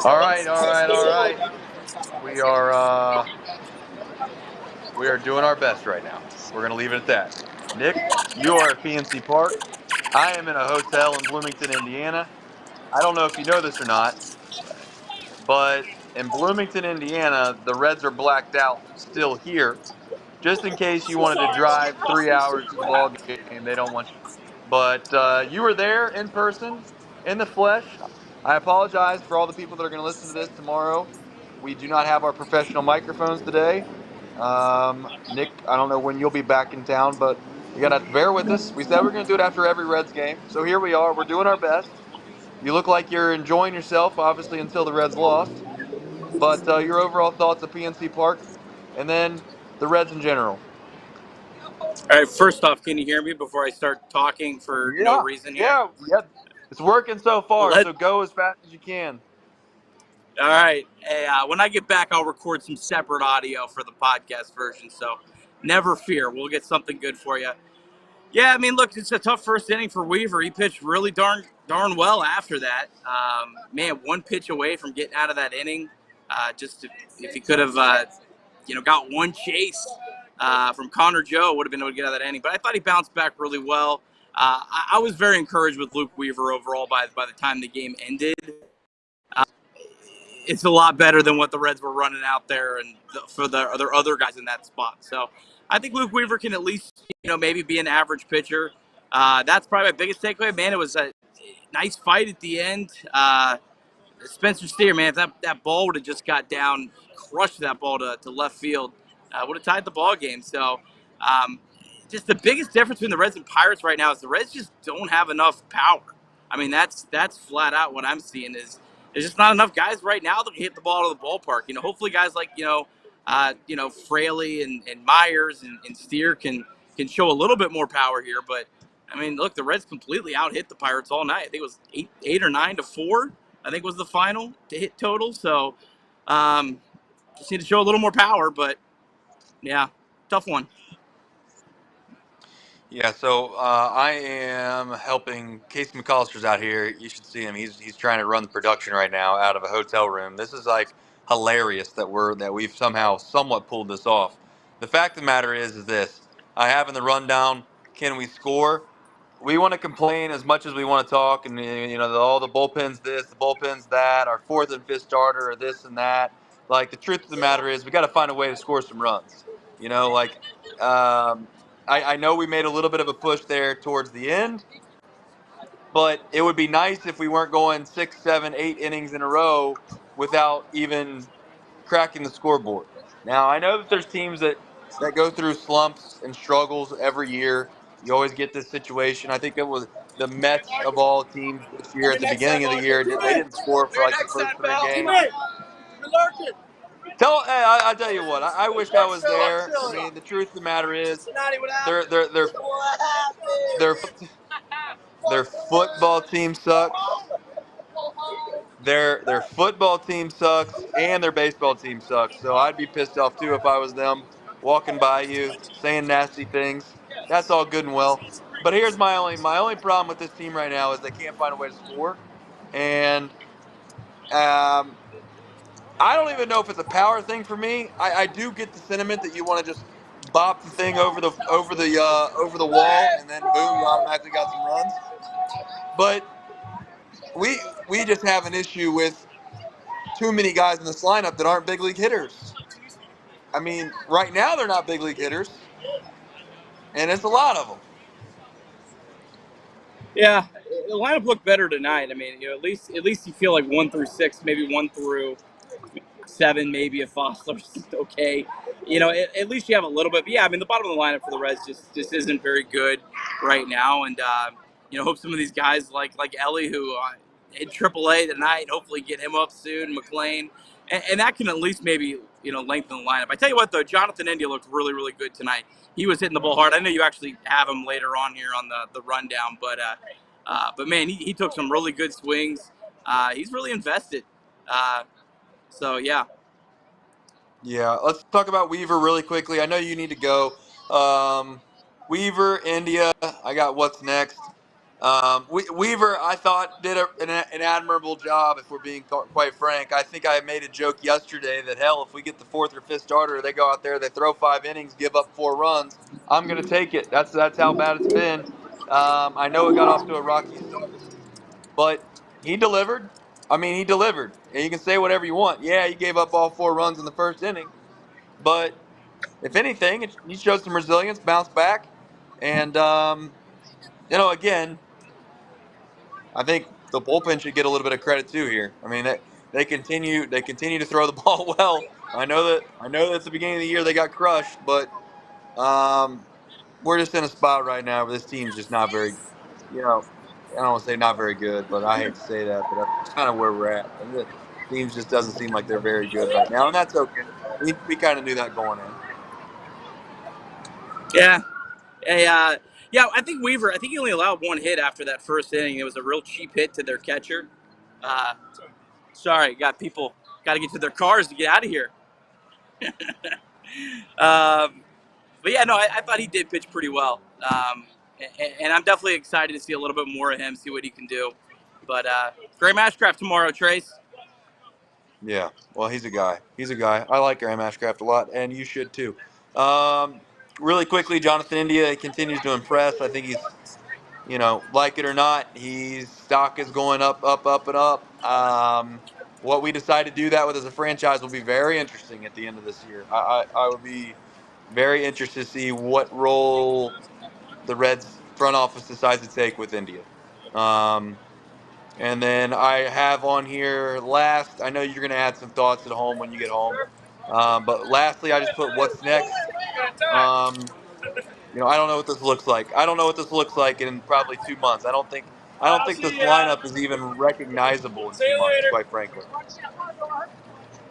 All right. We are doing our best right now. We're going to leave it at that. Nick, you are at PNC Park. I am in a hotel in Bloomington, Indiana. I don't know if you know this or not, but in Bloomington, Indiana, the Reds are blacked out still here. Just in case you wanted to drive 3 hours to the ball game, they don't want you. But you were there in person, in the flesh. I apologize for all the people that are going to listen to this tomorrow. We do not have our professional microphones today. Nick, I don't know when you'll be back in town, but you got to bear with us. We said we're going to do it after every Reds game. So here we are. We're doing our best. You look like you're enjoying yourself, obviously, until the Reds lost. But your overall thoughts of PNC Park and then the Reds in general. All right, first off, can you hear me before I start talking for no reason here? Yeah. It's working so far, so go as fast as you can. All right. Hey, when I get back, I'll record some separate audio for the podcast version, so never fear. We'll get something good for you. Yeah, I mean, look, it's a tough first inning for Weaver. He pitched really darn well after that. Man, one pitch away from getting out of that inning. If he could have, got one chase from Connor Joe, would have been able to get out of that inning. But I thought he bounced back really well. I was very encouraged with Luke Weaver overall by the time the game ended. It's a lot better than what the Reds were running out there and for the other guys in that spot. So I think Luke Weaver can at least, maybe be an average pitcher. That's probably my biggest takeaway. Man, it was a nice fight at the end. Spencer Steer, man, if that ball would have just got down, crushed that ball to left field, would have tied the ball game. So just the biggest difference between the Reds and Pirates right now is the Reds just don't have enough power. I mean, that's flat out what I'm seeing is there's just not enough guys right now that can hit the ball out of the ballpark. Hopefully guys like, Fraley and Myers and Steer can show a little bit more power here. But, I mean, look, the Reds completely out-hit the Pirates all night. I think it was 8 or 9-4, I think was the final to hit total. So just need to show a little more power. But, yeah, tough one. Yeah, so I am helping Casey McCollister's out here. You should see him. He's trying to run the production right now out of a hotel room. This is like hilarious that we've somehow somewhat pulled this off. The fact of the matter is this: I have in the rundown, can we score? We want to complain as much as we want to talk, and all the bullpens this, the bullpens that, our fourth and fifth starter, or this and that. Like the truth of the matter is, we got to find a way to score some runs. I know we made a little bit of a push there towards the end, but it would be nice if we weren't going 6, 7, 8 innings in a row without even cracking the scoreboard. Now, I know that there's teams that go through slumps and struggles every year. You always get this situation. I think it was the Mets of all teams this year at the beginning of the year. They didn't score for like the first three games. I tell you what, I wish I was there. I mean, the truth of the matter is, their their football team sucks. Their football team sucks, and their baseball team sucks. So I'd be pissed off too if I was them, walking by you, saying nasty things. That's all good and well. But here's my only problem with this team right now is they can't find a way to score, and I don't even know if it's a power thing for me. I do get the sentiment that you want to just bop the thing over the wall, and then boom, you automatically got some runs. But we just have an issue with too many guys in this lineup that aren't big league hitters. I mean, right now they're not big league hitters, and it's a lot of them. Yeah, the lineup looked better tonight. I mean, at least you feel like 1 through 6, maybe 1 through 7, maybe if Fosler's okay. At least you have a little bit. But yeah, I mean, the bottom of the lineup for the Reds just isn't very good right now, and hope some of these guys like Ellie, who in AAA tonight, hopefully get him up soon, McLean, and that can at least maybe lengthen the lineup. I tell you what though, Jonathan India looked really really good tonight. He was hitting the ball hard. I know you actually have him later on here on the rundown, but man, he took some really good swings. He's really invested. So yeah. Yeah, let's talk about Weaver really quickly. I know you need to go. Weaver, India. I got what's next. Weaver, I thought did an admirable job. If we're being quite frank, I think I made a joke yesterday that hell, if we get the fourth or fifth starter, they go out there, they throw 5 innings, give up 4 runs. I'm gonna take it. That's how bad it's been. I know it got off to a rocky start, but he delivered. I mean, he delivered. And you can say whatever you want. Yeah, he gave up all 4 runs in the first inning, but if anything, he showed some resilience, bounced back, and again, I think the bullpen should get a little bit of credit too here. I mean, they continue to throw the ball well. I know that at the beginning of the year they got crushed, but um, we're just in a spot right now where this team's just not very, you know, I don't want to say not very good, but I hate to say that, but that's kind of where we're at. And the team just doesn't seem like they're very good right now, and that's okay. We kind of knew that going in. Yeah. Yeah, I think Weaver, I think he only allowed 1 hit after that first inning. It was a real cheap hit to their catcher. Uh, Sorry, got people got to get to their cars to get out of here. But yeah, no, I thought he did pitch pretty well. And I'm definitely excited to see a little bit more of him, see what he can do. But Graham Ashcraft tomorrow, Trace. Yeah, well, he's a guy. He's a guy. I like Graham Ashcraft a lot, and you should too. Um, really quickly, Jonathan India continues to impress. I think he's, like it or not, his stock is going up, up, up, and up. What we decide to do that with as a franchise will be very interesting at the end of this year. I would be very interested to see what role the Reds front office decides to take with India. Um, and then I have on here last. I know you're going to add some thoughts at home when you get home. But lastly, I just put what's next. Um, I don't know what this looks like. I don't know what this looks like in probably 2 months. I don't think this lineup is even recognizable in 2 months, quite frankly.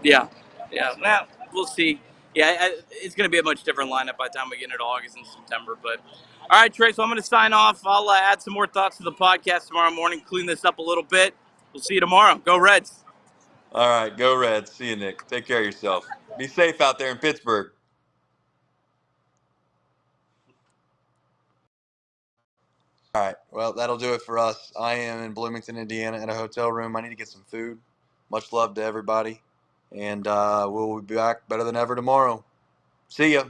Yeah, yeah. Well, we'll see. Yeah, it's going to be a much different lineup by the time we get into August and September. But all right, Trey. So I'm going to sign off. I'll add some more thoughts to the podcast tomorrow morning. Clean this up a little bit. We'll see you tomorrow. Go Reds. All right, go Reds. See you, Nick. Take care of yourself. Be safe out there in Pittsburgh. All right. Well, that'll do it for us. I am in Bloomington, Indiana, in a hotel room. I need to get some food. Much love to everybody. And we'll be back better than ever tomorrow. See ya.